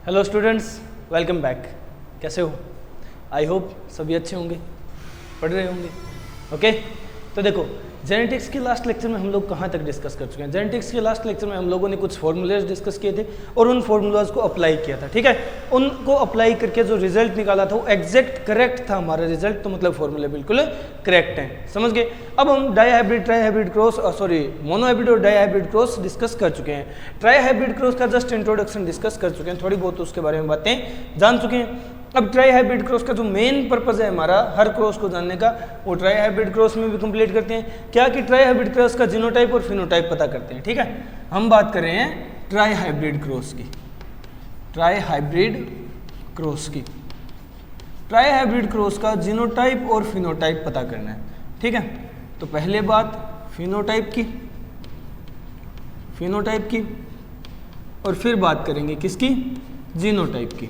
Hello students, welcome back. कैसे हो? I hope सभी अच्छे होंगे, पढ़ रहे होंगे। ओके, तो देखो जेनेटिक्स के लास्ट लेक्चर में हम लोग कहाँ तक डिस्कस कर चुके हैं। जेनेटिक्स के लास्ट लेक्चर में हम लोगों ने कुछ फॉर्मूलाज डिस्कस किए थे और उन फॉर्मूलाज को अप्लाई किया था। ठीक है, उनको अप्लाई करके जो रिजल्ट निकाला था वो एग्जैक्ट करेक्ट था हमारा रिजल्ट, तो मतलब फॉर्मूले बिल्कुल करेक्ट हैं। समझ गए? अब हम डाईहाइब्रिड, ट्राईहाइब्रिड क्रॉस, मोनोहाइब्रिड और डाईहाइब्रिड क्रॉस डिस्कस कर चुके हैं। ट्राईहाइब्रिड क्रॉस का जस्ट इंट्रोडक्शन डिस्कस कर चुके हैं, थोड़ी बहुत उसके बारे में बातें जान चुके हैं। अब ट्राईहाइब्रिड क्रॉस का जो मेन पर्पस है हमारा हर क्रॉस को जानने का, वो ट्राईहाइब्रिड क्रॉस में भी कंप्लीट करते हैं। क्या कि ट्राईहाइब्रिड क्रॉस का जीनोटाइप और फिनोटाइप पता करते हैं। ठीक है, हम बात कर रहे हैं ट्राईहाइब्रिड क्रॉस की। ट्राईहाइब्रिड क्रॉस की, ट्राईहाइब्रिड क्रॉस का जीनोटाइप और फिनोटाइप पता करना है। ठीक है, तो पहले बात फिनोटाइप की, फिनोटाइप की, और फिर बात करेंगे किसकी? जीनोटाइप की।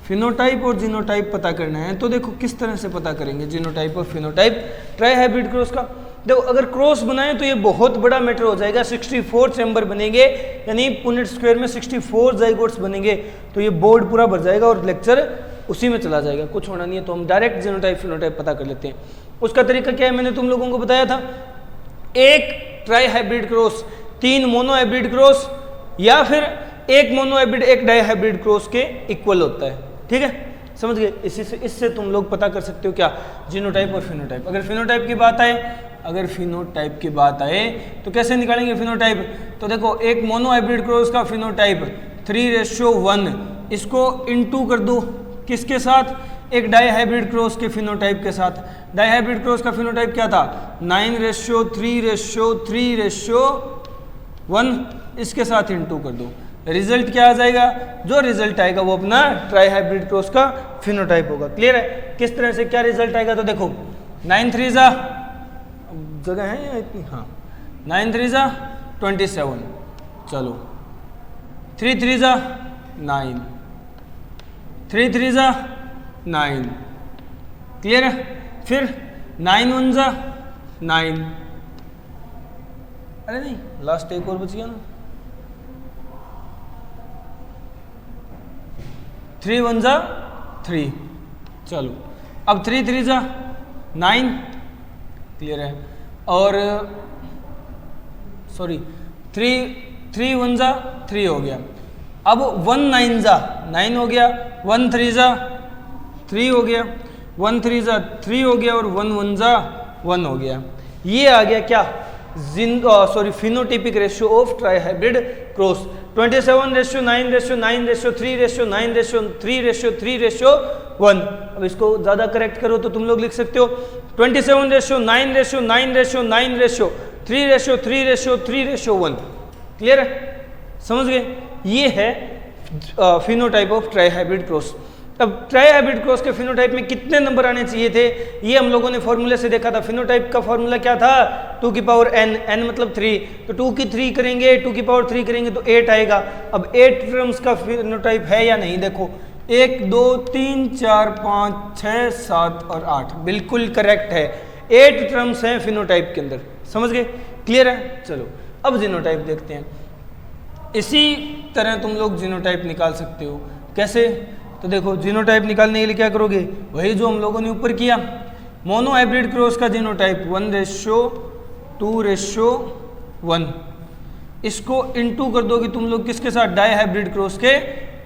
फिनोटाइप और जीनोटाइप पता करना है तो देखो किस तरह से पता करेंगे जीनोटाइप और फिनोटाइप ट्राईहाइब्रिड क्रॉस का। देखो अगर क्रॉस बनाएं तो ये बहुत बड़ा मैटर हो जाएगा। 64 चैम्बर बनेंगे, यानी पुनेट स्क्वायर में 64 जाइगोट्स बनेंगे, तो ये बोर्ड पूरा भर जाएगा और लेक्चर उसी में चला जाएगा, कुछ होना नहीं है। तो हम डायरेक्ट जीनोटाइप फिनोटाइप पता कर लेते हैं। उसका तरीका क्या है, मैंने तुम लोगों को बताया था। एक ट्राईहाइब्रिड क्रॉस 3 मोनोहाइब्रिड क्रॉस या फिर एक मोनोहाइब्रिड एक डाईहाइब्रिड क्रॉस के इक्वल होता है। ठीक है, समझ गए? इससे तुम लोग पता कर सकते हो क्या? जीनोटाइप और फिनोटाइप। अगर फिनोटाइप की बात आए, अगर फिनोटाइप की बात आए तो कैसे निकालेंगे फिनोटाइप? तो देखो एक मोनोहाइब्रिड क्रॉस का फिनोटाइप 3:1, इसको इनटू कर दो किसके साथ? एक डाईहाइब्रिड क्रॉस के फिनोटाइप के साथ। डाईहाइब्रिड क्रॉस का फिनोटाइप क्या था? 9:3:3:1, इसके साथ इनटू कर दो। रिजल्ट क्या आ जाएगा? जो रिजल्ट आएगा वो अपना ट्राईहाइब्रिड क्रॉस का फिनोटाइप होगा। क्लियर है? किस तरह से क्या रिजल्ट आएगा? तो देखो 9 3 जगह है या इतनी? हाँ, 9 3 27, चलो 3 3 9, 3 3 9। क्लियर है? फिर 9 1 9। अरे नहीं, लास्ट एक और बच गया ना। 3 1 3, चलो अब 3 3 9। क्लियर है? और सॉरी 3 1 3 हो गया। अब 1 9 9 हो गया, 1 3 3 हो गया, 1 3 3 हो गया और 1 1 1 हो गया। ये आ गया क्या? Phenotypic ratio of trihybrid cross. 27:9:9:3:9:3:3:3:1। अब इसको ज़्यादा करेक्ट करो तो तुम लोग लिख सकते हो 27:9:9:9:3:3:3:1। क्लियर है? समझ गए? ये है फिनोटाइप ऑफ ट्राईहाइब्रिड क्रॉस। अब ट्राईहाइब्रिड क्रॉस के फिनोटाइप में कितने नंबर आने चाहिए थे, ये हम लोगों ने फॉर्मूले से देखा था। फिनोटाइप का फॉर्मूला क्या था? 2 की पावर n, n मतलब 3, तो 2 की 3 करेंगे, 2 की पावर 3 करेंगे तो 8 आएगा। अब 8 टर्म्स का फिनोटाइप है या नहीं? देखो 1 2 3 4 5 6 7 और 8, बिल्कुल करेक्ट है। 8 टर्म्स हैं फिनोटाइप के अंदर। समझ गए? क्लियर है? चलो अब जीनोटाइप देखते हैं। इसी तरह तुम लोग जीनोटाइप निकाल सकते हो। कैसे? तो देखो जीनोटाइप निकालने के लिए क्या करोगे? वही जो हम लोगों ने ऊपर किया। मोनोहाइब्रिड क्रॉस का जीनोटाइप 1:2:1, इसको इनटू कर दोगे तुम लोग किसके साथ? डाईहाइब्रिड क्रॉस के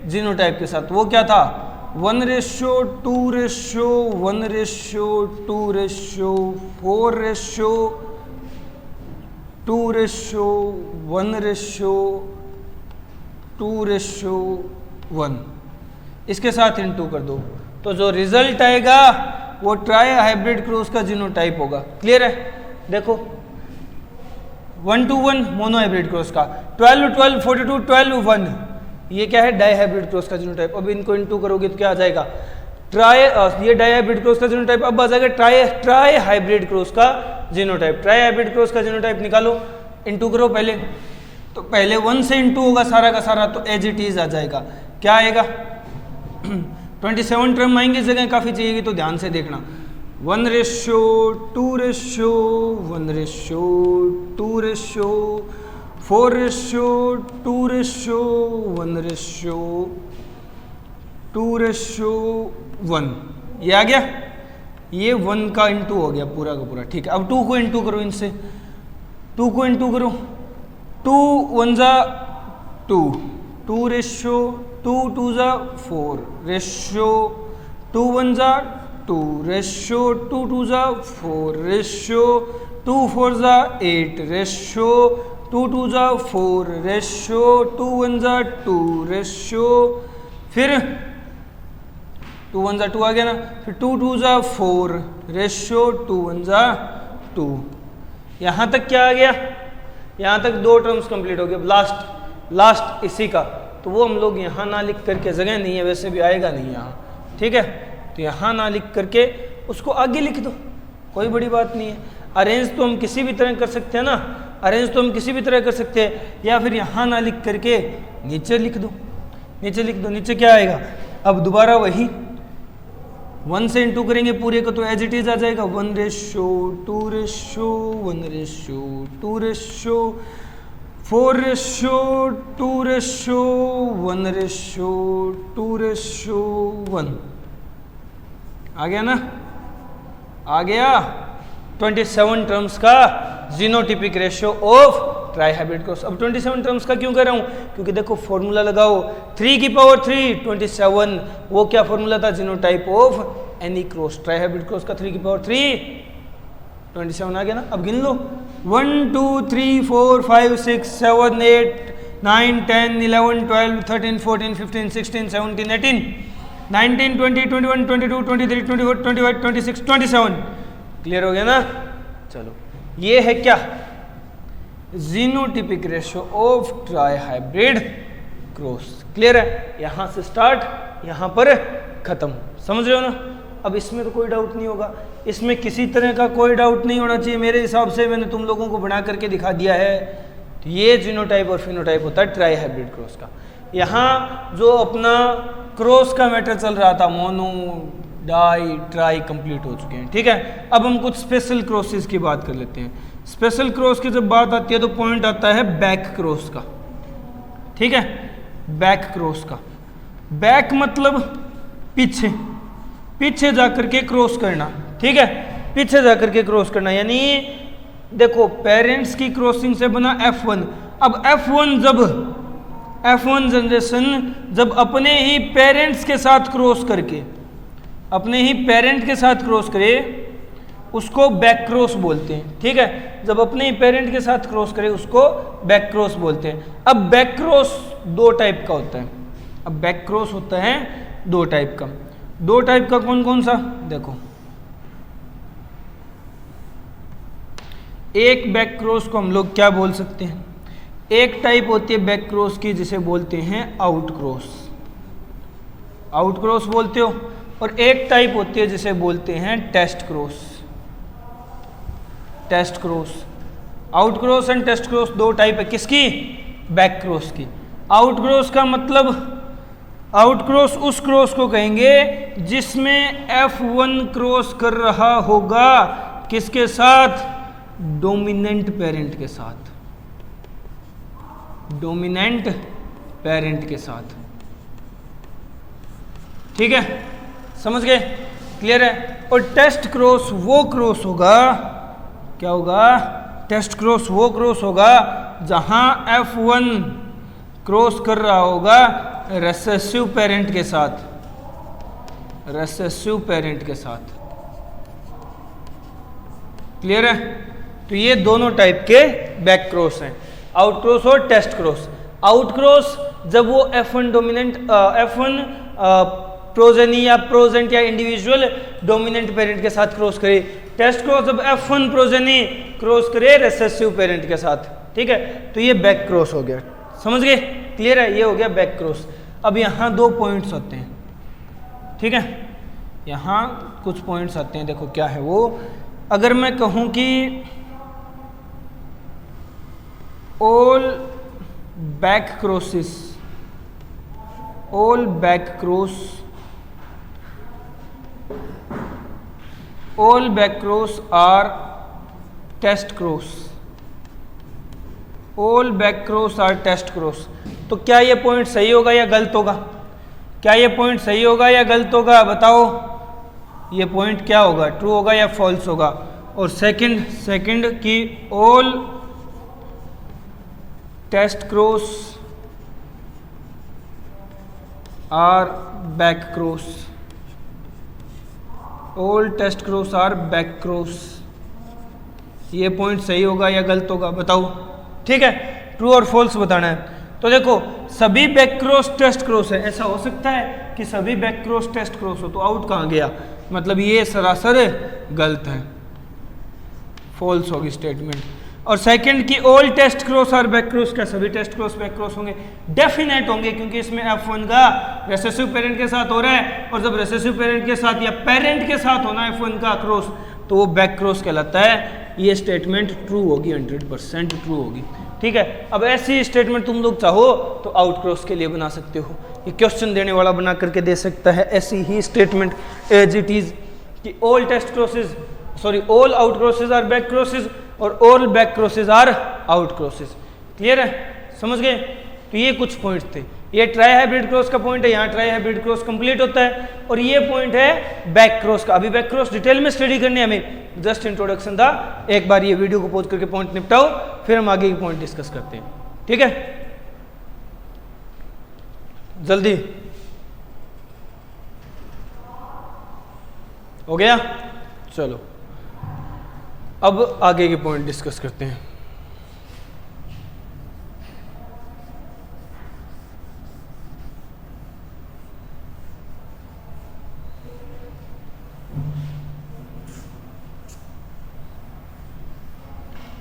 जीनोटाइप के साथ। वो क्या था? 1:2:4:2:1:2:1, इसके साथ इनटू कर दो, तो जो रिजल्ट आएगा वो ट्राईहाइब्रिड क्रॉस का जीनोटाइप होगा। क्लियर है? देखो 1:1 मोनोहाइब्रिड क्रॉस का, 12 12 42 12 1, ये क्या है? डाईहाइब्रिड क्रॉस का जीनोटाइप। अब इनको इनटू करोगे तो क्या आ जाएगा? ये डाईहाइब्रिड क्रॉस का जीनोटाइप। अब आ जाएगा ट्राईहाइब्रिड क्रॉस का जीनोटाइप। ट्राईहाइब्रिड क्रॉस का जीनोटाइप निकालो, इनटू करो पहले, तो पहले 1 से इनटू होगा सारा का सारा, तो एज इट इज आ जाएगा। क्या आएगा? 27 टर्म आएंगे, जगह काफ़ी चाहिएगी तो ध्यान से देखना। 1:2:1:2:4 4:1:1, ये आ गया, ये 1 का इंटू हो गया पूरा का पूरा, ठीक है। अब 2 को इंटू करो इनसे, 2 को इंटू करो, 2 1 जा 2, 2:2 जा 4, रेशियो 2 1 जा 2, रेशियो 2 2 जा 4, रेशियो 2 4 जा 8, रेशियो 2 2 जा 4, रेशियो 2 1 जा 2, रेशियो फिर 2 1 जा 2 आ गया ना, फिर 2 2 जा 4, रेशियो 2 1 जा 2। यहाँ तक क्या आ गया, यहाँ तक 2 टर्म्स कंप्लीट हो गए। लास्ट इसी का, तो वो हम लोग यहाँ ना लिख करके, जगह नहीं है वैसे भी आएगा नहीं यहाँ, ठीक है, तो यहाँ ना लिख करके उसको आगे लिख दो, कोई बड़ी बात नहीं है। अरेंज तो हम किसी भी तरह कर सकते हैं ना, अरेंज तो हम किसी भी तरह कर सकते हैं, या फिर यहाँ ना लिख करके नीचे लिख दो, नीचे लिख दो। नीचे क्या आएगा, अब दोबारा वही 1 से इंटू करेंगे पूरे को, तो एज इट इज आ जाएगा 1:2:1:2:1:2:1 आ गया ना, आ गया 27 टर्म्स का genotypic ratio of try hybrid cross. अब 27 टर्म्स का क्यों कर रहा हूं, क्योंकि देखो फॉर्मूला लगाओ 3 की पावर 3 27, वो क्या फॉर्मूला था, genotype of any cross, try hybrid cross का 3 की पावर 3 27 आ गया ना। अब गिन लो 1 2 3 4 5 6 7 8 9 10 11 12 13 14 15 16 17 18 19 20 21 22 23 24 25 26 27। क्लियर हो गया ना। चलो ये है क्या, genotypic ratio of try hybrid cross. Clear है, यहां से स्टार्ट यहां पर खत्म, समझ रहे हो ना। अब इसमें तो कोई डाउट नहीं होगा, इसमें किसी तरह का कोई डाउट नहीं होना चाहिए मेरे हिसाब से, मैंने तुम लोगों को बना करके दिखा दिया है। तो ये जीनोटाइप और फिनोटाइप होता है ट्राई हाइब्रिड क्रॉस का। यहाँ जो अपना क्रॉस का मैटर चल रहा था, मोनो डाई ट्राई कंप्लीट हो चुके हैं, ठीक है। अब हम कुछ स्पेशल क्रॉसेस की बात कर लेते हैं। स्पेशल क्रॉस की जब बात आती है तो पॉइंट आता है बैक क्रॉस का, ठीक है, बैक क्रॉस का। बैक मतलब पीछे, पीछे जाकर के क्रॉस करना, ठीक है, पीछे जाकर के क्रॉस करना। यानी देखो पेरेंट्स की क्रॉसिंग से बना F1। अब F1 जनरेशन जब अपने ही पेरेंट्स के साथ क्रॉस करके, अपने ही पेरेंट के साथ क्रॉस करे, उसको बैक क्रॉस बोलते हैं, ठीक है। जब अपने ही पेरेंट के साथ क्रॉस करे उसको बैक क्रॉस बोलते हैं। अब बैक क्रॉस 2 टाइप का होता है। अब बैक क्रॉस होता है 2 टाइप का। 2 टाइप का कौन कौन सा, देखो, एक बैक क्रॉस को हम लोग क्या बोल सकते हैं, एक टाइप होती है बैक क्रॉस की जिसे बोलते हैं आउट क्रॉस, आउट क्रॉस बोलते हो। और एक टाइप होती है जिसे बोलते हैं test cross, test cross. Out cross and test cross 2 type है किसकी, बैक क्रॉस की। आउट क्रॉस का मतलब, आउट क्रॉस उस क्रॉस को कहेंगे जिसमें F1 क्रॉस कर रहा होगा किसके साथ, डोमिनेंट पेरेंट के साथ, डोमिनेंट पेरेंट के साथ, ठीक है, समझ गए, क्लियर है। और टेस्ट क्रॉस वो क्रॉस होगा, क्या होगा, टेस्ट क्रॉस वो क्रॉस होगा जहां F1 क्रॉस कर रहा होगा रेसेसिव पेरेंट के साथ, रेसेसिव पेरेंट के साथ। क्लियर है। तो ये दोनों टाइप के बैक क्रॉस हैं, आउट क्रॉस और टेस्ट क्रॉस। आउट क्रॉस जब वो F1 डोमिनेंट, F1 प्रोजेनी या प्रोजेंट या इंडिविजुअल डोमिनेंट पेरेंट के साथ क्रॉस करे। टेस्ट क्रॉस जब F1 प्रोजेनी क्रॉस करे रेसेसिव पेरेंट के साथ, ठीक है। तो ये बैक क्रॉस हो गया, समझ गए, क्लियर है, ये हो गया बैक क्रॉस। अब यहाँ 2 पॉइंट्स होते हैं, ठीक है, यहाँ कुछ पॉइंट्स आते हैं, देखो क्या है वो। अगर मैं कहूँ कि all back crosses, all back cross, all back cross are test cross, all back cross are test cross. तो क्या ये पॉइंट सही होगा या गलत होगा? क्या ये पॉइंट सही होगा या गलत होगा? बताओ ये पॉइंट क्या होगा, ट्रू होगा या फॉल्स होगा? और सेकंड की all test cross are back cross, all test cross are back cross, ये पॉइंट सही होगा या गलत होगा? बताओ। ठीक है, ट्रू और फॉल्स बताना है। तो देखो सभी बैक क्रॉस टेस्ट क्रॉस है, ऐसा हो सकता है कि सभी बैक क्रॉस टेस्ट क्रॉस हो, तो आउट कहाँ गया? मतलब ये सरासर गलत है, फॉल्स होगी स्टेटमेंट। और सेकंड की ऑल टेस्ट क्रॉस और बैक क्रॉस, क्या सभी टेस्ट क्रॉस बैक क्रॉस होंगे? डेफिनेट होंगे, क्योंकि इसमें F1 का रेसेसिव पेरेंट के साथ हो रहा है, और जब रेसेसिव पेरेंट के साथ या पेरेंट के साथ होना F1 का क्रॉस तो वो बैक क्रॉस कहलाता है। ये स्टेटमेंट ट्रू होगी, 100% ट्रू होगी। ठीक है, अब ऐसी स्टेटमेंट तुम लोग चाहो तो आउट क्रॉस के लिए बना सकते हो, ये क्वेश्चन देने वाला बना करके दे सकता है ऐसी ही स्टेटमेंट एज इट इज कि all test crosses all out crosses are back crosses और all back crosses are out crosses. Clear है, समझ गए? तो ये कुछ पॉइंट्स थे। ये ट्राई हाइब्रिड क्रॉस का पॉइंट है, यहाँ ट्राई हाइब्रिड क्रॉस कंप्लीट होता है, और ये पॉइंट है बैक क्रॉस का। अभी बैक क्रॉस डिटेल में स्टडी करनी है हमें, जस्ट इंट्रोडक्शन था। एक बार ये वीडियो को पॉज करके पॉइंट निपटाओ, फिर हम आगे के पॉइंट डिस्कस करते हैं। ठीक है, जल्दी हो गया? चलो अब आगे के पॉइंट डिस्कस करते हैं।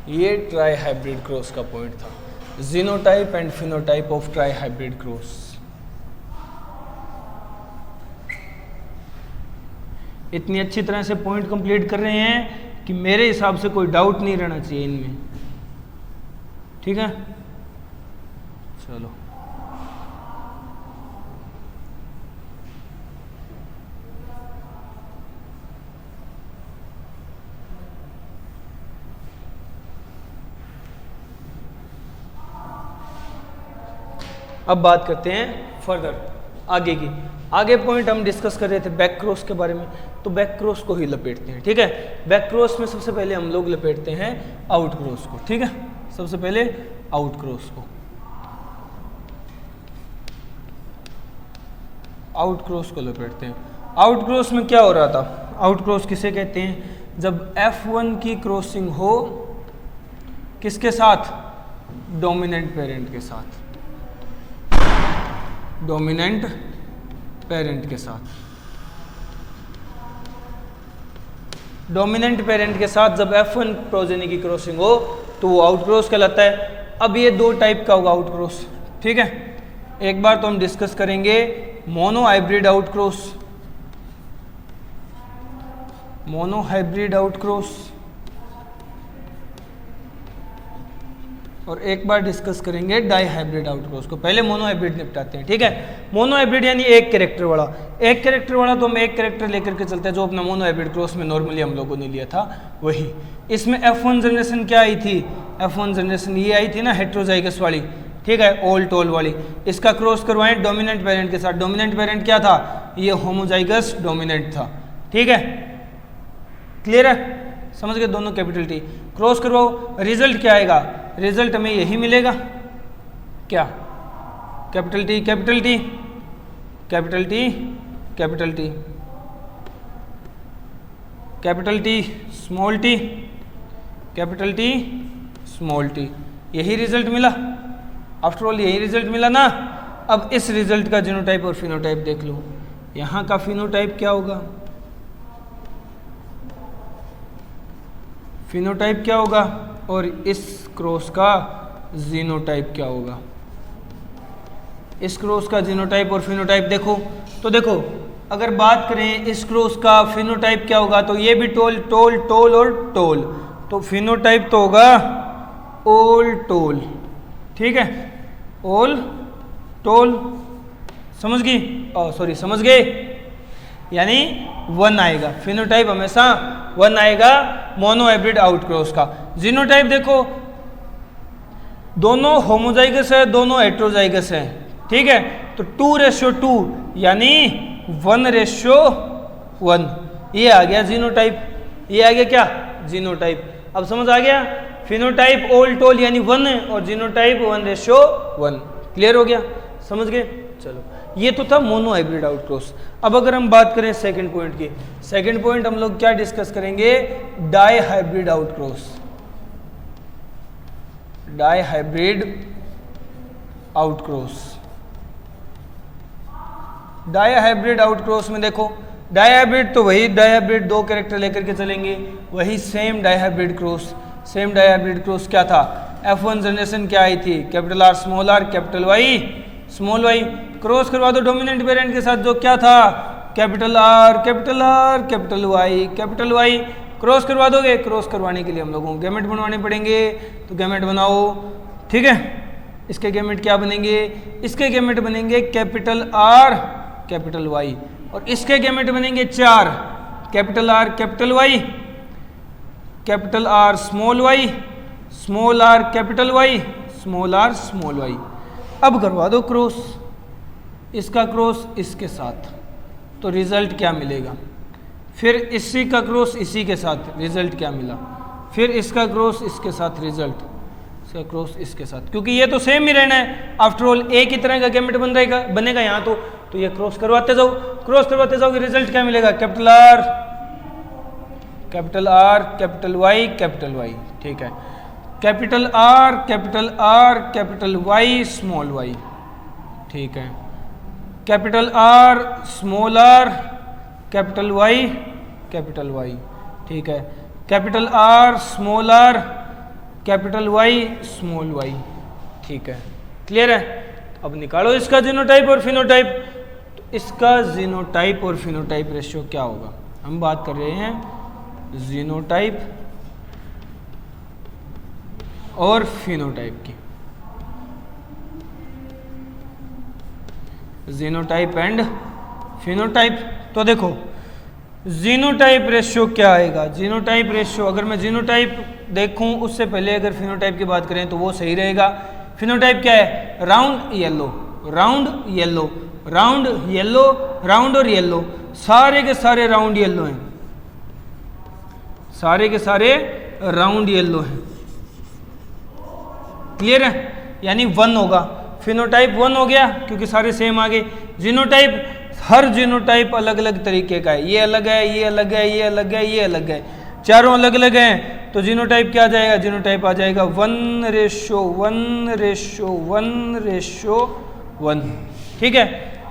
ये ट्राई हाइब्रिड क्रॉस का पॉइंट था, genotype and phenotype of try hybrid cross. इतनी अच्छी तरह से पॉइंट कंप्लीट कर रहे हैं कि मेरे हिसाब से कोई डाउट नहीं रहना चाहिए इनमें। ठीक है, चलो अब बात करते हैं फर्दर आगे की। आगे पॉइंट हम डिस्कस कर रहे थे बैक क्रॉस के बारे में, तो बैक क्रॉस को ही लपेटते हैं। ठीक है, बैक क्रॉस में सबसे पहले हम लोग लपेटते हैं आउट क्रॉस को। ठीक है, सबसे पहले आउट क्रॉस को, आउट क्रॉस को लपेटते हैं। आउट क्रॉस में क्या हो रहा था? आउट क्रॉस किसे कहते हैं? जब F1 की क्रॉसिंग हो किसके साथ? डोमिनेंट पेरेंट के साथ, डोमिनेंट पेरेंट के साथ। डोमिनेंट पेरेंट के साथ जब F1 प्रोजेनी की क्रॉसिंग हो तो वो आउट क्रॉस कहलाता है। अब ये दो टाइप का होगा आउट क्रॉस। ठीक है, एक बार तो हम डिस्कस करेंगे mono hybrid out cross, mono hybrid out cross, और एक बार डिस्कस करेंगे डाई हाइब्रिड आउट क्रॉस को। पहले मोनो हाइब्रिड निपटाते हैं। ठीक है, मोनो हाइब्रिड यानी एक कैरेक्टर वाला। एक कैरेक्टर वाला तो हम एक कैरेक्टर लेकर के चलते हैं, जो अपना मोनो हाइब्रिड क्रॉस में नॉर्मली हम लोगों ने लिया था वही। इसमें F1 जनरेशन क्या आई थी? F1 जनरेशन ये आई थी ना हेट्रोजाइगस वाली। ठीक है, ऑल टोल वाली। इसका क्रॉस करवाएं डोमिनेंट पेरेंट के साथ। डोमिनेंट पेरेंट क्या था? ये होमोजाइगस डोमिनेंट था। ठीक है, क्लियर है, समझ गए? दोनों कैपिटल टी क्रॉस करवाओ, रिजल्ट क्या आएगा? रिजल्ट हमें यही मिलेगा, क्या? Capital T capital T capital T capital T capital T small T capital T small T, यही रिजल्ट मिला। आफ्टर ऑल यही रिजल्ट मिला ना। अब इस रिजल्ट का जीनोटाइप और फिनोटाइप देख लो। यहाँ का फिनोटाइप क्या होगा? फिनोटाइप क्या होगा? और इस क्रॉस का जीनोटाइप क्या होगा? इस क्रॉस का जीनोटाइप और फिनोटाइप देखो तो देखो, अगर बात करें इस क्रॉस का फिनोटाइप क्या होगा, तो ये भी टोल टोल टोल और टोल, तो फिनोटाइप तो होगा ओल टोल। ठीक है, ओल टोल, समझ गई? सॉरी, समझ गए? यानी 1 आएगा। फिनोटाइप हमेशा 1 आएगा मोनो हाइब्रिड आउट क्रॉस का। जीनोटाइप देखो, दोनों होमोजाइगस है, दोनों हेट्रोजाइगस है, ठीक है। तो 2:2 यानी 1:1, ये आ गया जीनोटाइप, ये आ गया क्या जीनोटाइप। अब समझ आ गया, फिनोटाइप ऑल टोल यानी 1 और जीनोटाइप 1:1। क्लियर हो गया, समझ गए। चलो ये तो था मोनो हाइब्रिड आउटक्रॉस। अब अगर हम बात करें सेकंड पॉइंट की, सेकंड पॉइंट हम लोग क्या डिस्कस करेंगे, di hybrid outcross. Di hybrid outcross, di hybrid outcross में देखो, डाई हाइब्रिड तो वही डाई हाइब्रिड 2 कैरेक्टर लेकर के चलेंगे, वही same dihybrid cross. Same dihybrid cross क्या था, F1 जनरेशन क्या आई थी, capital R small R capital Y small Y. Cross करवा दो डोमिनेंट पेरेंट के साथ, जो क्या था capital R capital R capital Y. Cross करवा दोगे, क्रॉस करवाने के लिए हम लोगों को गैमेट बनवाने पड़ेंगे, तो गैमेट बनाओ, ठीक है। इसके गैमेट क्या बनेंगे, इसके गैमेट बनेंगे कैपिटल आर कैपिटल वाई, और इसके गैमेट बनेंगे 4, capital R capital Y, capital R small R capital Y, small R small Y. अब करवा दो क्रॉस, इसका क्रॉस इसके साथ, तो रिजल्ट क्या मिलेगा, फिर इसी का क्रॉस इसी के साथ, रिजल्ट क्या मिला, फिर इसका क्रॉस इसके साथ, रिजल्ट इसका क्रॉस इसके साथ, क्योंकि ये तो सेम ही रहना है, आफ्टर ऑल एक ही तरह का गैमेट बनेगा यहाँ तो ये क्रॉस करवाते जाओगे, रिजल्ट क्या मिलेगा, कैपिटल आर कैपिटल वाई, ठीक है। Capital R capital Y small Y, ठीक है। Capital R small R capital Y, ठीक है। Capital R small R capital Y small Y, ठीक है। क्लियर है। अब निकालो इसका जीनोटाइप और फिनोटाइप। तो इसका जीनोटाइप और फिनोटाइप रेशियो क्या होगा, हम बात कर रहे हैं जीनोटाइप और फिनोटाइप की, जीनोटाइप एंड फिनोटाइप। तो देखो जीनोटाइप रेशियो क्या आएगा, जीनोटाइप रेशियो, अगर मैं जीनोटाइप देखूं उससे पहले अगर फिनोटाइप की बात करें तो वो सही रहेगा। फिनोटाइप क्या है, राउंड येलो राउंड और येलो, सारे के सारे राउंड येलो हैं, सारे के सारे राउंड येलो हैं। क्लियर है, यानी 1 होगा, फिनोटाइप 1 हो गया क्योंकि सारे सेम आ गए। जीनोटाइप, हर जीनोटाइप अलग अलग तरीके का है, ये अलग है, ये अलग है, ये अलग है, ये अलग है, चारों अलग अलग हैं। तो जीनोटाइप क्या आ जाएगा, जीनोटाइप आ जाएगा 1:1:1:1, ठीक है।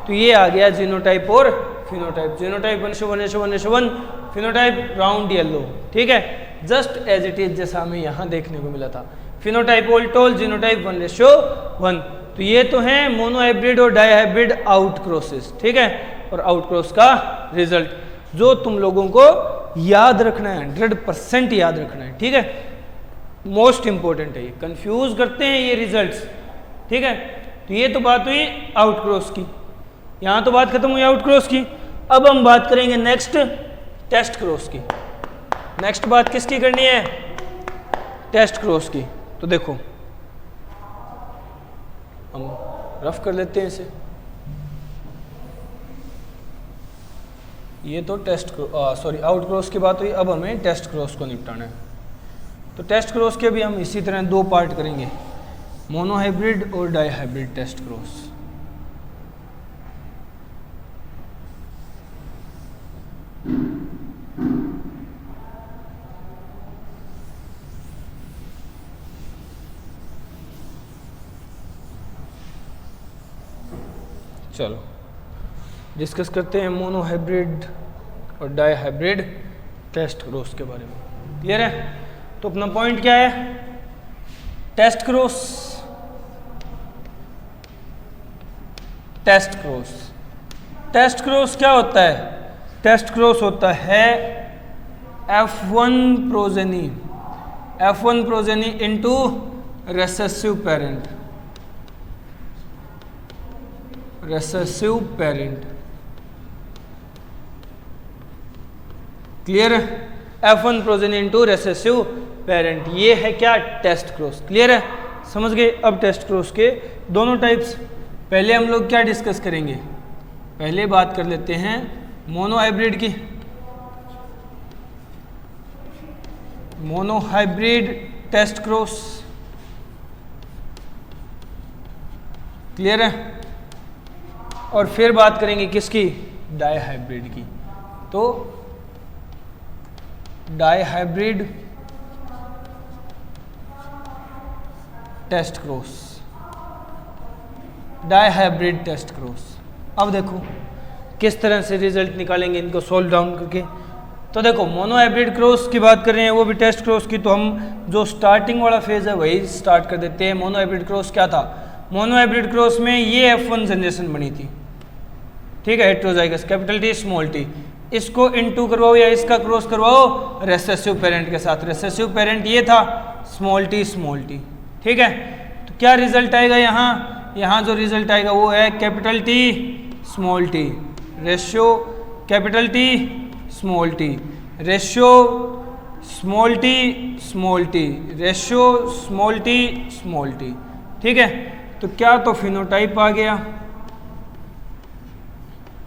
तो ये आ गया जीनोटाइप और phenotype. Genotype 1:1:1:1, phenotype round yellow, ठीक है, जस्ट एज इट इज जैसा हमें यहाँ देखने को मिला था। Phenotype all toll, genotype 1:1। तो ये तो है मोनो हाइब्रिड और डाई हाइब्रिड आउट क्रॉसेस, ठीक है, और आउट क्रॉस का रिजल्ट जो तुम लोगों को याद रखना है, 100% याद रखना है, ठीक है, मोस्ट इंपॉर्टेंट है ये, कंफ्यूज करते हैं ये रिजल्ट्स, ठीक है। तो ये तो बात हुई आउट क्रॉस की, यहाँ तो बात खत्म हुई आउट क्रॉस की। अब हम बात करेंगे नेक्स्ट टेस्ट क्रॉस की। नेक्स्ट बात किसकी करनी है, टेस्ट क्रॉस की। तो देखो हम रफ कर लेते हैं इसे, ये तो आउट क्रॉस की बात हुई। अब हमें टेस्ट क्रॉस को निपटाना है। तो टेस्ट क्रॉस के भी हम इसी तरह 2 पार्ट करेंगे, मोनो हाइब्रिड और डाई हाइब्रिड टेस्ट क्रॉस। चलो डिस्कस करते हैं मोनो हाइब्रिड और डाई हाइब्रिड टेस्ट क्रॉस के बारे में। क्लियर है। तो अपना पॉइंट क्या है, test cross, test cross. Test cross क्या होता है, टेस्ट क्रॉस होता है F1 progeny into recessive parent, clear है। F1 progeny into recessive parent, ये है क्या, टेस्ट क्रॉस। क्लियर है, समझ गए। अब टेस्ट क्रॉस के दोनों टाइप्स, पहले हम लोग क्या डिस्कस करेंगे, पहले बात कर लेते हैं मोनो हाइब्रिड की। Monohybrid test cross, clear है। और फिर बात करेंगे किसकी, डाई हाइब्रिड की। तो dihybrid test cross, dihybrid test cross. अब देखो किस तरह से रिजल्ट निकालेंगे इनको सोल्व डाउन करके। तो देखो मोनो हाइब्रिड क्रॉस की बात कर रहे हैं, वो भी टेस्ट क्रॉस की, तो हम जो स्टार्टिंग वाला फेज है वही स्टार्ट कर देते हैं। मोनो हाइब्रिड क्रॉस क्या था, मोनो हाइब्रिड क्रॉस में ये F1 जनरेशन बनी थी, ठीक है, heterozygous capital T small t, इसको इनटू करवाओ या इसका क्रॉस करवाओ रेसेसिव पेरेंट के साथ। रेसेसिव पेरेंट ये था स्मॉल t, ठीक है। तो क्या रिजल्ट आएगा यहाँ जो रिजल्ट आएगा वो है capital T small t ratio capital T small t ratio small t ratio small t, ठीक है। तो क्या तो फिनोटाइप आ गया,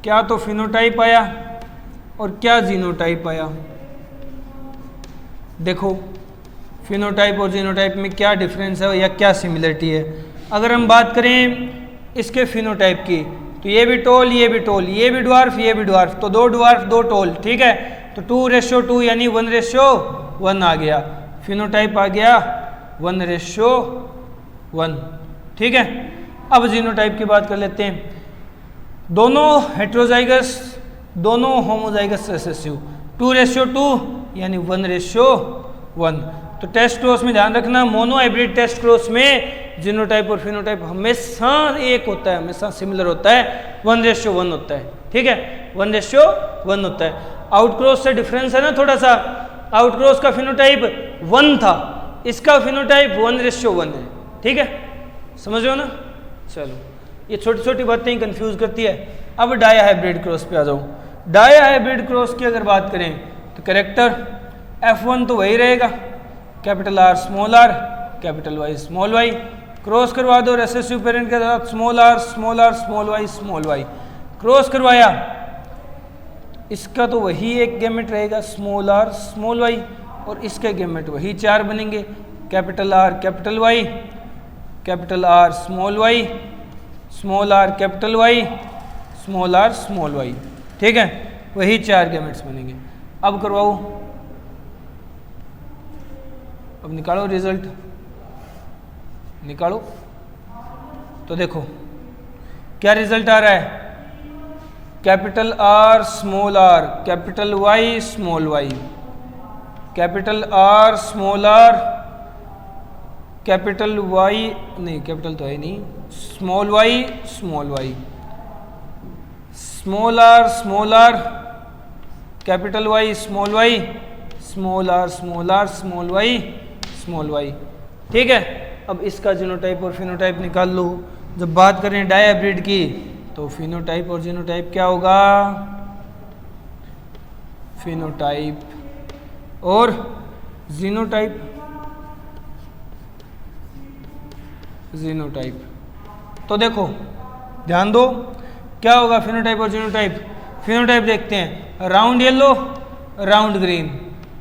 क्या तो फिनोटाइप आया और क्या जीनोटाइप आया। देखो फिनोटाइप और जीनोटाइप में क्या डिफरेंस है या क्या सिमिलरिटी है। अगर हम बात करें इसके फिनोटाइप की, तो ये भी टोल, ये भी टोल, ये भी ड्वार्फ, ये भी ड्वार्फ, तो दो ड्वार्फ दो टोल, ठीक है। तो 2:2 यानी 1:1 आ गया, फिनोटाइप आ गया 1:1, ठीक है। अब जीनोटाइप की बात कर लेते हैं। दोनों हेट्रोजाइगस, दोनों होमोजाइगस रिसेसिव, 2:2 यानी 1:1। तो टेस्ट क्रॉस में ध्यान रखना, मोनो हाइब्रिड टेस्ट क्रॉस में जीनोटाइप और फिनोटाइप हमेशा एक होता है, हमेशा सिमिलर होता है, 1:1 होता है, ठीक है, 1:1 होता है। आउटक्रॉस से डिफरेंस है ना थोड़ा सा, आउटक्रॉस का फिनोटाइप 1 था, इसका फिनोटाइप 1:1 है, ठीक है, समझ रहे हो ना। चलो ये छोटी छोटी बातें ही कंफ्यूज करती है। अब डाई हाइब्रिड क्रॉस पे आ जाओ। डाई हाइब्रिड क्रॉस की अगर बात करें तो कैरेक्टर F1 तो वही रहेगा, capital R small r capital Y small y, cross करवा दो रेसेसिव पेरेंट के साथ small r small y, cross करवाया, इसका तो वही एक गैमेट रहेगा स्मॉल r स्मॉल y, और इसके गैमेट वही 4 बनेंगे, capital R capital Y, capital R small y, small r capital Y, small r small y, ठीक है, वही 4 गैमेट्स बनेंगे। अब करवाओ, अब निकालो रिजल्ट, निकालो। तो देखो क्या रिजल्ट आ रहा है, capital R small r capital Y small y, capital R small r capital Y, नहीं कैपिटल तो है नहीं, small y small y, small r capital Y small y, small r small y small y, ठीक है। अब इसका genotype और phenotype निकाल लो। जब बात करें डाई हाइब्रिड की तो फिनोटाइप और जीनोटाइप क्या होगा, फिनोटाइप और जीनोटाइप, जीनोटाइप। तो देखो ध्यान दो क्या होगा फिनोटाइप और जीनोटाइप। फिनोटाइप देखते हैं, round yellow round green,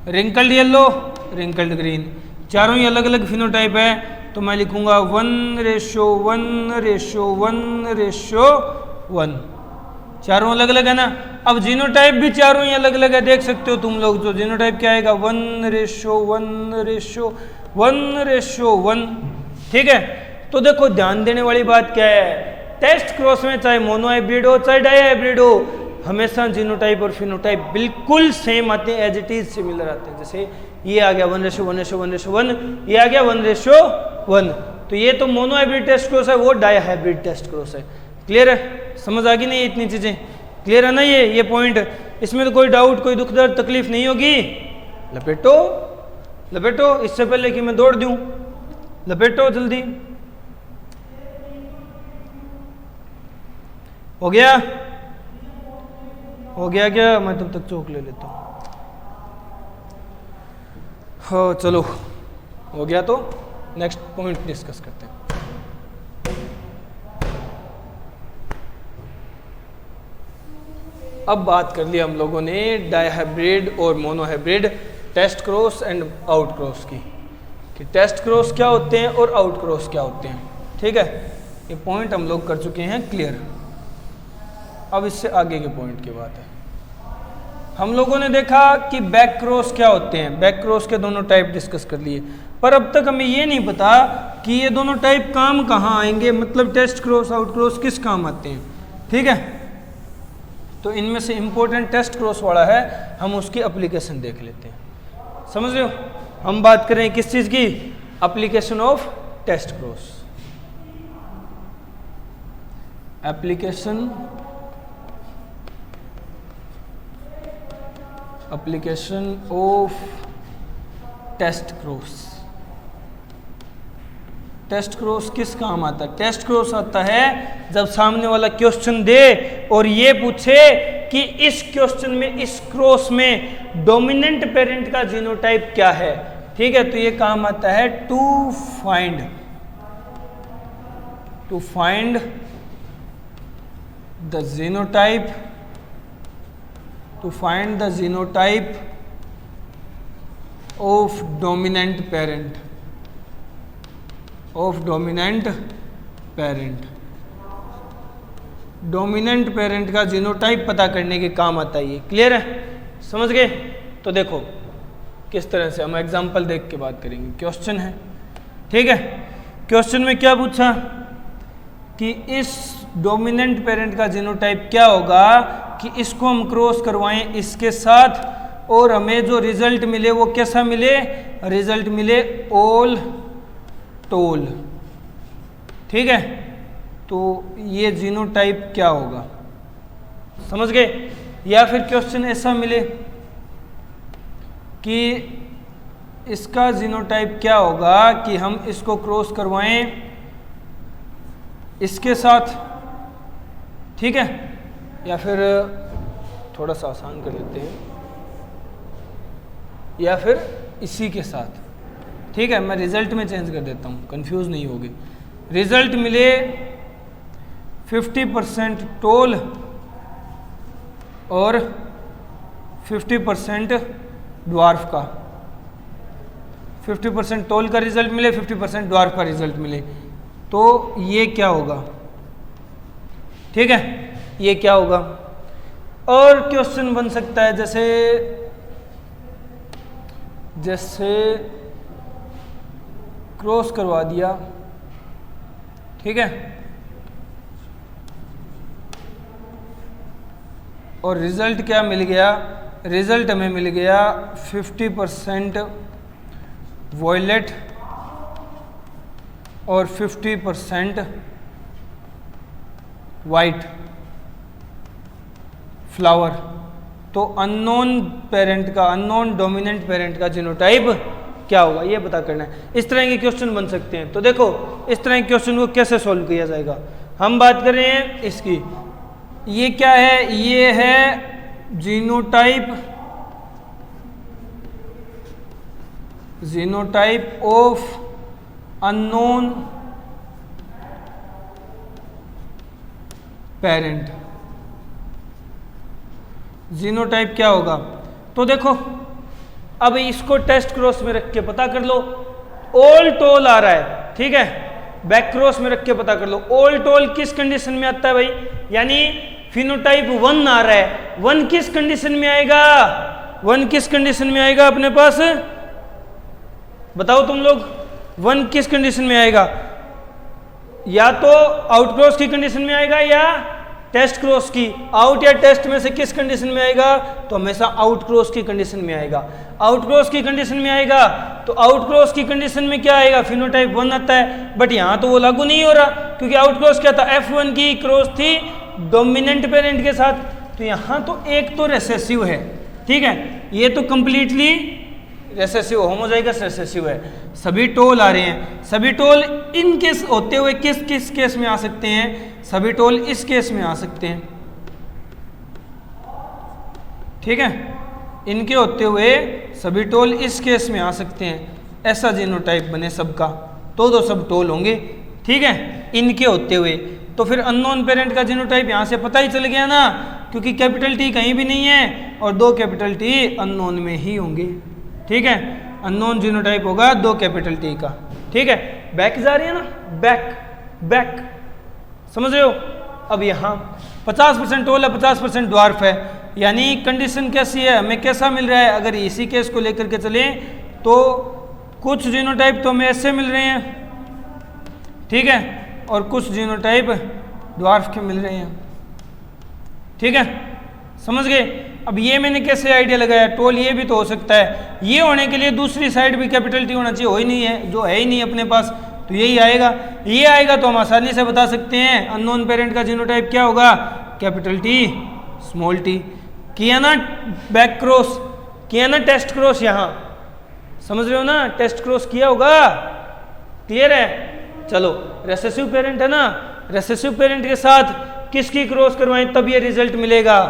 wrinkled yellow wrinkled green, चारों ही अलग अलग फिनोटाइप है। तो मैं लिखूंगा 1:1:1:1, चारों अलग अलग है ना। अब जीनोटाइप भी चारों ही अलग अलग है, देख सकते हो तुम लोग। जो जीनोटाइप क्या आएगा 1:1:1:1, ठीक है। तो देखो ध्यान देने वाली बात क्या है, टेस्ट क्रॉस में चाहे मोनो हाइब्रिड हो चाहे डाई हाइब्रिड हो, हमेशा जीनोटाइप और फिनोटाइप बिल्कुल सेम आते हैं, एज इट इज सिमिलर आते हैं। जैसे ये आ गया 1:1:1:1, ये आ गया 1:1। तो ये तो मोनो हाइब्रिड टेस्ट क्रॉस है, वो डाई हाइब्रिड टेस्ट क्रॉस है। क्लियर है, समझ आ गई नहीं इतनी चीजें, क्लियर है ना ये पॉइंट। इसमें तो कोई डाउट कोई दुख दर्द तकलीफ नहीं होगी। लपेटो लपेटो, इससे पहले कि मैं दौड़ दूं, लपेटो जल्दी। हो गया, हो गया क्या, मैं तब तक चौक ले लेता हूँ। हाँ चलो हो गया तो नेक्स्ट पॉइंट डिस्कस करते हैं। अब बात कर लिया हम लोगों ने डायहाइब्रिड और monohybrid test cross and out cross की, कि टेस्ट क्रॉस क्या होते हैं और आउट क्रॉस क्या होते हैं। ठीक है, ये पॉइंट हम लोग कर चुके हैं क्लियर। अब इससे आगे के पॉइंट की बात है। हम लोगों ने देखा कि बैक क्रॉस क्या होते हैं, बैक क्रॉस के दोनों टाइप डिस्कस कर लिए, पर अब तक हमें ये नहीं पता कि ये दोनों टाइप काम कहाँ आएंगे, मतलब टेस्ट क्रॉस आउट क्रॉस किस काम आते हैं। ठीक है, तो इनमें से इंपॉर्टेंट टेस्ट क्रॉस वाला है, हम उसकी एप्लीकेशन देख लेते हैं। समझ रहे हो, हम बात करें किस चीज़ की, application of test cross. Application of test cross. Test cross किस काम आता है? टेस्ट क्रॉस आता है जब सामने वाला क्वेश्चन दे और ये पूछे कि इस क्वेश्चन में, इस क्रॉस में डोमिनेंट पेरेंट का जीनोटाइप क्या है। ठीक है, तो ये काम आता है to find the genotype, to find the genotype of dominant parent, dominant parent का जीनोटाइप पता करने के काम आता है ये। क्लियर है, समझ गए? तो देखो किस तरह से हम एग्जांपल देख के बात करेंगे। क्वेश्चन है, ठीक है, क्वेश्चन में क्या पूछा कि इस डोमिनेंट पेरेंट का जीनोटाइप क्या होगा कि इसको हम क्रॉस करवाएं इसके साथ और हमें जो रिजल्ट मिले वो कैसा मिले, रिजल्ट मिले ऑल टोल। ठीक है, तो ये जीनोटाइप क्या होगा, समझ गए? या फिर क्वेश्चन ऐसा मिले कि इसका जीनोटाइप क्या होगा कि हम इसको क्रॉस करवाएं इसके साथ। ठीक है, या फिर थोड़ा सा आसान कर लेते हैं, या फिर इसी के साथ। ठीक है, मैं रिजल्ट में चेंज कर देता हूँ, कंफ्यूज नहीं होगी। रिजल्ट मिले 50% टोल और 50% ड्वार्फ का। 50% टोल का रिजल्ट मिले, 50% ड्वार्फ का रिजल्ट मिले, तो ये क्या होगा? ठीक है, ये क्या होगा? और क्वेश्चन बन सकता है जैसे क्रॉस करवा दिया, ठीक है, और रिजल्ट क्या मिल गया? रिजल्ट हमें मिल गया 50% वॉयलेट और 50% वाइट फ्लावर। तो अननोन पेरेंट का, अननोन डोमिनेंट पेरेंट का जीनोटाइप क्या होगा, ये पता करना है। इस तरह के क्वेश्चन बन सकते हैं। तो देखो इस तरह के क्वेश्चन को कैसे सॉल्व किया जाएगा, हम बात कर रहे हैं इसकी। ये क्या है? ये है genotype of unknown parent. Genotype क्या होगा? तो देखो अब इसको टेस्ट क्रॉस में रख के पता कर लो। ऑल टोल आ रहा है, ठीक है, बैक क्रॉस में रख के पता कर लो। ऑल टोल किस कंडीशन में आता है भाई? यानी फिनोटाइप 1 आ रहा है। 1 किस कंडीशन में आएगा? 1 किस कंडीशन में आएगा अपने पास? बताओ तुम लोग, 1 किस कंडीशन में आएगा? या तो आउट क्रॉस की कंडीशन में आएगा या टेस्ट क्रॉस की। आउट या टेस्ट में से किस कंडीशन में आएगा? तो हमेशा आउट क्रॉस की कंडीशन में आएगा। आउट क्रॉस की कंडीशन में आएगा तो आउट क्रॉस की कंडीशन में क्या आएगा? फिनोटाइप 1 आता है। बट यहाँ तो वो लागू नहीं हो रहा, क्योंकि आउट क्रॉस क्या था? F1 की क्रॉस थी डोमिनेंट पेरेंट के साथ। तो यहाँ तो एक तो रेसेसिव है, ठीक है, ये तो कंप्लीटली रेसेसिव, होमोजाइगस रेसेसिव है। सभी टोल आ रहे हैं। सभी टोल इन केस होते हुए किस किस केस में आ सकते हैं? सभी टोल इस केस में आ सकते हैं, ठीक है, इनके होते हुए सभी टोल इस केस में आ सकते हैं। ऐसा जीनोटाइप बने सबका, तो सब टोल होंगे, ठीक है, इनके होते हुए। तो फिर अननोन पेरेंट का जीनोटाइप यहाँ से पता ही चल गया ना, क्योंकि कैपिटल टी कहीं भी नहीं है और 2 कैपिटल टी अननोन में ही होंगे, ठीक है। अननोन जीनोटाइप होगा 2 कैपिटल टी का, ठीक है। बैक जा रही है ना, बैक बैक, समझ रहे हो। अब यहाँ 50% टोल है, 50% ड्वार्फ है, यानी कंडीशन कैसी है, हमें कैसा मिल रहा है। अगर इसी केस को लेकर के चलें तो कुछ जीनोटाइप तो हमें ऐसे मिल रहे हैं, ठीक है, और कुछ जीनोटाइप ड्वार्फ के मिल रहे हैं, ठीक है, समझ गए। अब ये मैंने कैसे आइडिया लगाया, टोल ये भी तो हो सकता है, ये होने के लिए दूसरी साइड भी कैपिटल टी होना चाहिए, हो ही नहीं है, जो है ही नहीं अपने पास, तो यही आएगा। ये आएगा तो हम आसानी से बता सकते हैं अननोन पेरेंट का जीनोटाइप क्या होगा, कैपिटल टी स्मॉल टी। किया ना बैक क्रॉस, किया ना टेस्ट क्रॉस, यहाँ समझ रहे हो ना, टेस्ट क्रॉस किया होगा, क्लियर है। चलो रेसेसिव पेरेंट है ना, रेसेसिव पेरेंट के साथ किसकी क्रॉस करवाएं तब ये रिजल्ट मिलेगा,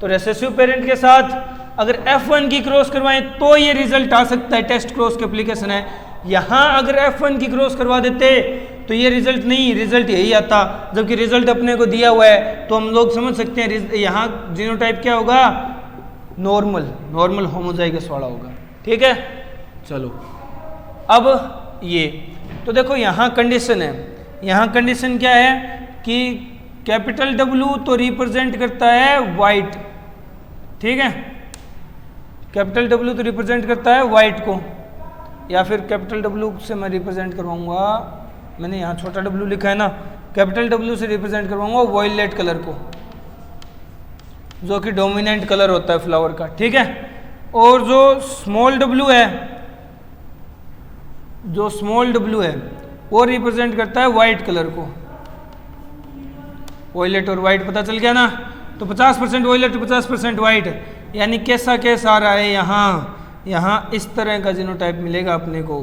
तो रेसेसिव पेरेंट के साथ अगर F1 की क्रॉस करवाएं तो ये रिजल्ट आ सकता है, टेस्ट क्रॉस की एप्लीकेशन है। यहाँ अगर F1 की क्रॉस करवा देते तो ये रिजल्ट नहीं, रिजल्ट यही आता, जबकि रिजल्ट अपने को दिया हुआ है, तो हम लोग समझ सकते हैं यहाँ जीनोटाइप क्या होगा, नॉर्मल, नॉर्मल होमोजाइगस वाला होगा, ठीक है। चलो अब ये तो देखो यहाँ कंडीशन है, यहाँ कंडीशन क्या है कि कैपिटल W तो रिप्रेजेंट करता है वाइट, ठीक है, कैपिटल W तो रिप्रेजेंट करता है वाइट को, या फिर कैपिटल W से मैं रिप्रेजेंट करवाऊंगा, मैंने यहाँ छोटा W लिखा है ना, कैपिटल W से रिप्रेजेंट करवाऊंगा वॉयलेट कलर को, जो कि डोमिनेंट कलर होता है फ्लावर का, ठीक है। और जो स्मॉल w है, जो स्मॉल w है वो रिप्रेजेंट करता है वाइट कलर को, वॉयलेट और वाइट पता चल गया ना। तो 50% वॉयलेट 50% वाइट, यानी कैसा केस आ रहा है यहाँ इस तरह का जीनोटाइप मिलेगा अपने को,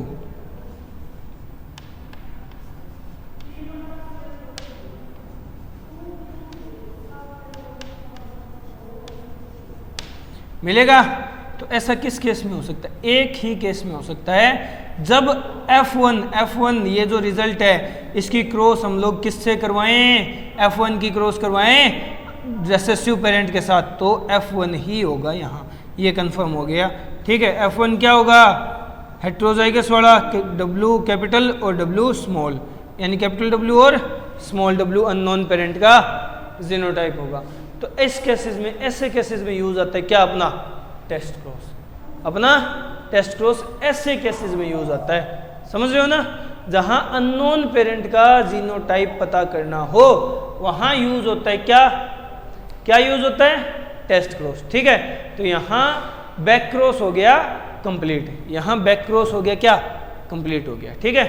मिलेगा। तो ऐसा किस केस में हो सकता है, एक ही केस में हो सकता है, जब F1 ये जो रिजल्ट है इसकी क्रॉस हम लोग किससे करवाएं, F1 की क्रॉस करवाएं रेसेसिव पेरेंट के साथ, तो F1 ही होगा यहाँ, ये कंफर्म हो गया, ठीक है। F1 क्या होगा, हेट्रोजाइगस वाला, W कैपिटल और W स्मॉल, यानी कैपिटल W और स्मॉल W अननोन पेरेंट का जीनोटाइप होगा। तो इस केसेस में, ऐसे केसेस में यूज आता है क्या, अपना टेस्ट क्रॉस, अपना टेस्ट क्रॉस ऐसे केसेस में यूज आता है, समझ रहे हो ना। जहां अननोन पेरेंट का जीनोटाइप पता करना हो वहां यूज होता है क्या यूज होता है, टेस्ट क्रॉस, ठीक है। तो यहाँ बैक क्रॉस हो गया कंप्लीट, यहाँ बैक क्रॉस हो गया क्या, कंप्लीट हो गया, ठीक है।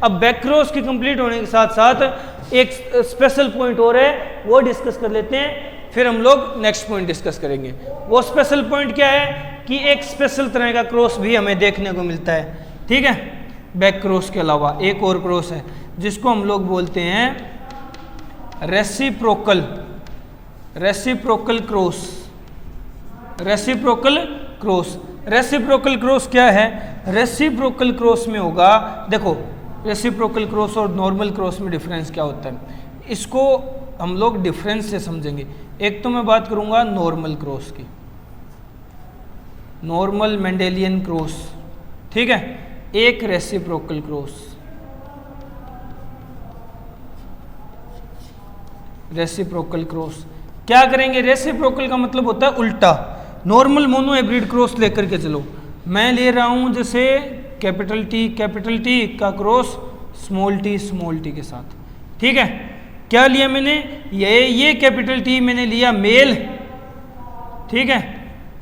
अब बैक क्रॉस के कंप्लीट होने के साथ साथ एक स्पेशल पॉइंट और है, वो डिस्कस कर लेते हैं, फिर हम लोग नेक्स्ट पॉइंट डिस्कस करेंगे। वो स्पेशल पॉइंट क्या है कि एक स्पेशल तरह का क्रॉस भी हमें देखने को मिलता है, ठीक है। बैक क्रॉस के अलावा एक और क्रॉस है जिसको हम लोग बोलते हैं reciprocal cross, reciprocal cross. Reciprocal cross क्या है, रेसिप्रोकल क्रॉस में होगा, देखो रेसिप्रोकल क्रॉस और नॉर्मल क्रॉस में डिफरेंस क्या होता है, इसको हम लोग डिफरेंस से समझेंगे। एक तो मैं बात करूंगा नॉर्मल क्रॉस की, नॉर्मल मेंडेलियन क्रॉस, ठीक है, एक रेसिप्रोकल क्रॉस, रेसिप्रोकल क्रॉस क्या करेंगे, रेसिप्रोकल का मतलब होता है उल्टा, नॉर्मल मोनो हाइब्रिड क्रॉस लेकर के चलो, मैं ले रहा हूं जैसे कैपिटल टी का क्रॉस स्मॉल टी के साथ, ठीक है। क्या लिया मैंने, ये कैपिटल टी मैंने लिया मेल, ठीक है,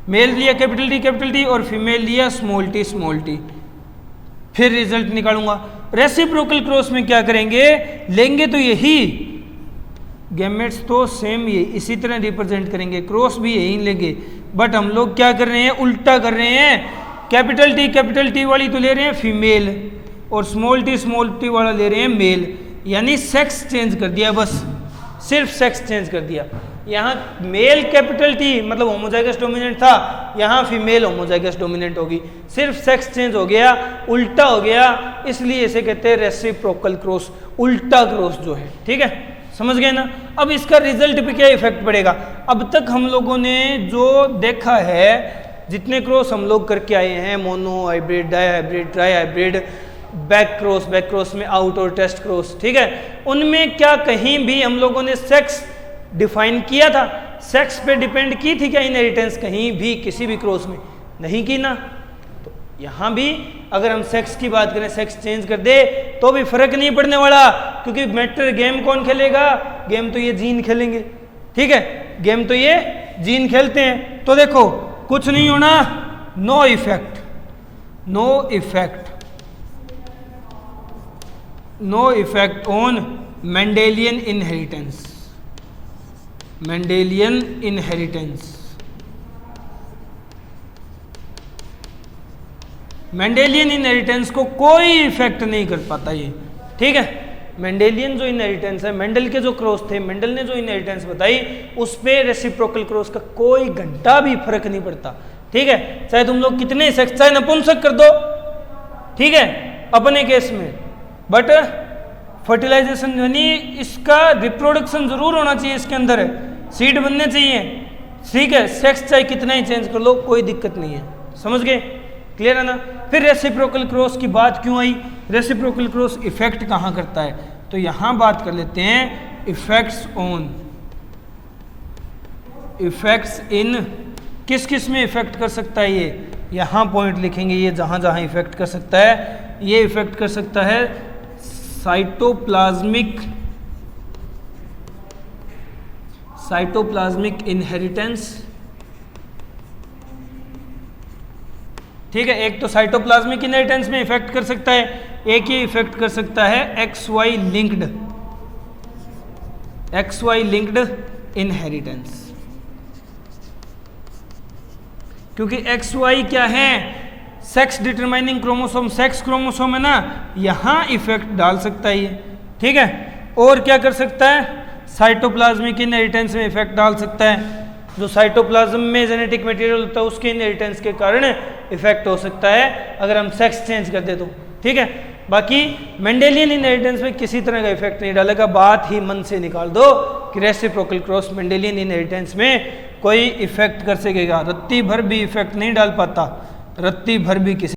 मेल लिया कैपिटल टी और फीमेल लिया स्मॉल टी, फिर रिजल्ट निकालूंगा। रेसिप्रोकल क्रॉस में क्या करेंगे, लेंगे तो यही गैमेट्स तो सेम ये इसी तरह रिप्रेजेंट करेंगे, क्रॉस भी यही लेंगे, बट हम लोग क्या कर रहे हैं, उल्टा कर रहे हैं। कैपिटल टी वाली तो ले रहे हैं फीमेल और स्मॉल टी वाला ले रहे हैं मेल, यानी सेक्स चेंज कर दिया, बस सिर्फ सेक्स चेंज कर दिया। यहाँ मेल कैपिटल टी मतलब होमोजाइगस डोमिनेंट था, यहाँ फीमेल होमोजाइगस डोमिनेंट होगी, सिर्फ सेक्स चेंज हो गया, उल्टा हो गया, इसलिए इसे कहते हैं रेसिप्रोकल क्रॉस, उल्टा क्रॉस जो है। ठीक है, समझ गए ना। अब इसका रिजल्ट पे क्या इफेक्ट पड़ेगा? अब तक हम लोगों ने जो देखा है, जितने क्रॉस हम लोग करके आए हैं, monohybrid, dihybrid, trihybrid, back cross में आउट और टेस्ट क्रॉस, ठीक है, उनमें क्या कहीं भी हम लोगों ने सेक्स डिफाइन किया था? सेक्स पे डिपेंड की थी क्या इनहेरिटेंस? कहीं भी किसी भी क्रॉस में नहीं की ना। तो यहाँ भी अगर हम सेक्स की बात करें, सेक्स चेंज कर दे तो भी फर्क नहीं पड़ने वाला, क्योंकि मैटर गेम कौन खेलेगा? गेम तो ये जीन खेलेंगे। ठीक है, गेम तो ये जीन खेलते हैं। तो देखो कुछ नहीं होना, no effect, no effect, no effect on Mendelian inheritance, Mendelian inheritance, Mendelian inheritance को कोई इफेक्ट नहीं कर पाता ये। ठीक है, मेंडेलियन जो इनहेरिटेंस है, मेंडल के जो क्रॉस थे, मेंडल ने जो इनहेरिटेंस बताई, उस पे रेसिप्रोकल क्रॉस का कोई घंटा भी फर्क नहीं पड़ता। ठीक है, चाहे तुम लोग कितने सेक्स, चाहे नपुंसक कर दो, ठीक है, अपने केस में, बट फर्टिलाइजेशन यानी इसका रिप्रोडक्शन जरूर होना चाहिए, इसके अंदर है, सीड बनने चाहिए। ठीक है, सेक्स चाहे कितना ही चेंज कर लो, कोई दिक्कत नहीं है। समझ गए? क्लियर है ना। फिर रेसिप्रोकल क्रॉस की बात क्यों आई? रेसिप्रोकल क्रॉस इफेक्ट कहाँ करता है? तो यहाँ बात कर लेते हैं इफेक्ट्स ऑन, इफेक्ट्स इन, किस किस में इफेक्ट कर सकता है ये? यहाँ पॉइंट लिखेंगे, ये जहाँ जहाँ इफेक्ट कर सकता है, ये इफेक्ट कर सकता है साइटोप्लाज्मिक, साइटोप्लाज्मिक इनहेरिटेंस। ठीक है, एक तो साइटोप्लाज्मिक इनहेरिटेंस में इफेक्ट कर सकता है, एक ये इफेक्ट कर सकता है XY linked, XY linked inheritance. क्योंकि XY क्या है? Sex determining chromosome, sex chromosome है ना, यहां इफेक्ट डाल सकता है ये। ठीक है, और क्या कर सकता है? साइटोप्लाज्मिक इनहेरिटेंस में इफेक्ट डाल सकता है। जो साइटोप्लाज्म में जेनेटिक मटेरियल होता है उसके इनहेरिटेंस के कारण इफेक्ट हो सकता है अगर हम सेक्स चेंज कर दे तो। ठीक है, बाकी मेंडेलियन इनहेरिटेंस में किसी तरह का इफेक्ट नहीं डालेगा। बात ही मन से निकाल दो कि रेसिप्रोकल क्रॉस मेंडेलियन इनहेरिटेंस में कोई इफेक्ट कर सकेगा, रत्ती भर भी इफेक्ट नहीं डाल पाता, रत्ती भर भी किसी